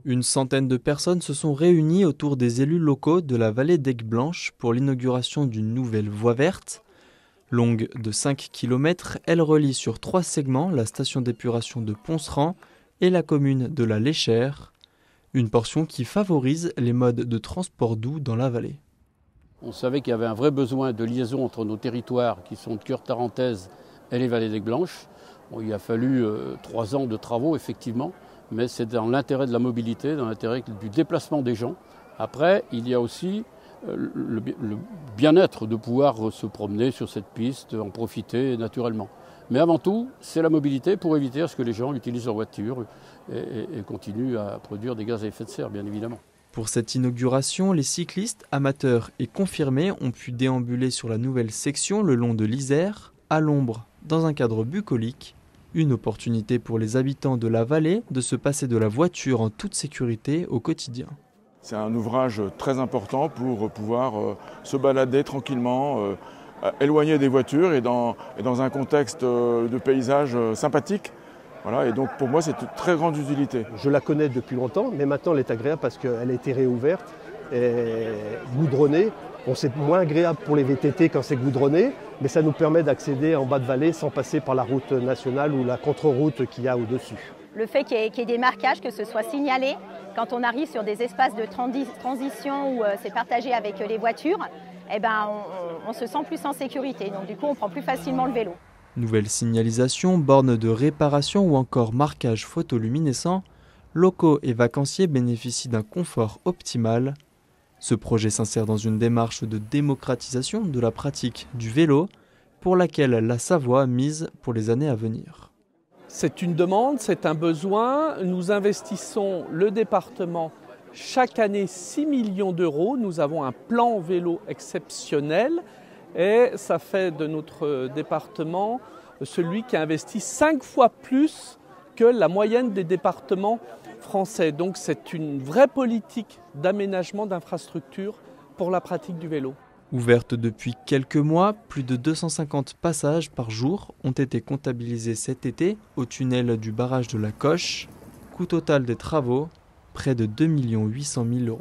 Une centaine de personnes se sont réunies autour des élus locaux de la vallée d'Aigueblanche pour l'inauguration d'une nouvelle voie verte. Longue de 5 km, elle relie sur 3 segments la station d'épuration de Ponceran et la commune de la Léchère. Une portion qui favorise les modes de transport doux dans la vallée. On savait qu'il y avait un vrai besoin de liaison entre nos territoires qui sont de Cure-Tarentaise et les vallées d'Aigueblanche. Bon, il a fallu 3 ans de travaux, effectivement, mais c'est dans l'intérêt de la mobilité, dans l'intérêt du déplacement des gens. Après, il y a aussi le bien-être de pouvoir se promener sur cette piste, en profiter naturellement. Mais avant tout, c'est la mobilité pour éviter à ce que les gens utilisent leur voiture et continuent à produire des gaz à effet de serre, bien évidemment. Pour cette inauguration, les cyclistes, amateurs et confirmés ont pu déambuler sur la nouvelle section le long de l'Isère, à l'ombre, dans un cadre bucolique. Une opportunité pour les habitants de la vallée de se passer de la voiture en toute sécurité au quotidien. C'est un ouvrage très important pour pouvoir se balader tranquillement, éloigné des voitures et dans un contexte de paysage sympathique. Voilà, et donc pour moi c'est une très grande utilité. Je la connais depuis longtemps, mais maintenant elle est agréable parce qu'elle a été réouverte et goudronnée. Bon, c'est moins agréable pour les VTT quand c'est goudronné, mais ça nous permet d'accéder en bas de vallée sans passer par la route nationale ou la contre-route qu'il y a au-dessus. Le fait qu'il y ait des marquages, que ce soit signalé, quand on arrive sur des espaces de transition où c'est partagé avec les voitures, eh ben, on se sent plus en sécurité. Donc du coup, on prend plus facilement le vélo. Nouvelle signalisation, bornes de réparation ou encore marquage photoluminescent, locaux et vacanciers bénéficient d'un confort optimal. Ce projet s'insère dans une démarche de démocratisation de la pratique du vélo pour laquelle la Savoie mise pour les années à venir. C'est une demande, c'est un besoin. Nous investissons le département chaque année 6 millions d'euros. Nous avons un plan vélo exceptionnel et ça fait de notre département celui qui investit 5 fois plus que la moyenne des départements français. Donc c'est une vraie politique d'aménagement d'infrastructures pour la pratique du vélo. Ouverte depuis quelques mois, plus de 250 passages par jour ont été comptabilisés cet été au tunnel du barrage de la Coche. Coût total des travaux, près de 2 800 000 €.